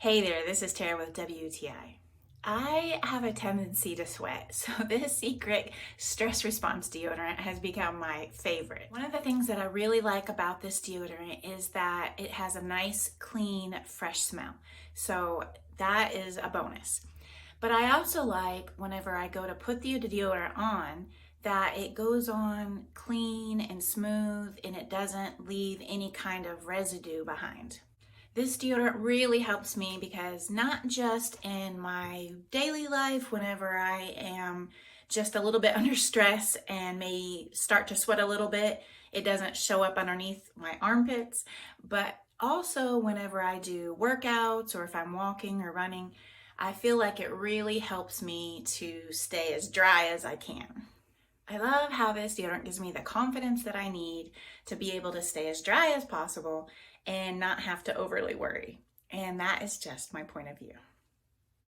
Hey there, this is Tara with WTI. I have a tendency to sweat, so this secret stress response deodorant has become my favorite. One of the things that I really like about this deodorant is that it has a nice, clean, fresh smell. So that is a bonus. But I also like whenever I go to put the deodorant on that it goes on clean and smooth and it doesn't leave any kind of residue behind. This deodorant really helps me because not just in my daily life, whenever I am just a little bit under stress and may start to sweat a little bit, it doesn't show up underneath my armpits, but also whenever I do workouts or if I'm walking or running, I feel like it really helps me to stay as dry as I can. I love how this deodorant gives me the confidence that I need to be able to stay as dry as possible and not have to overly worry. And that is just my point of view.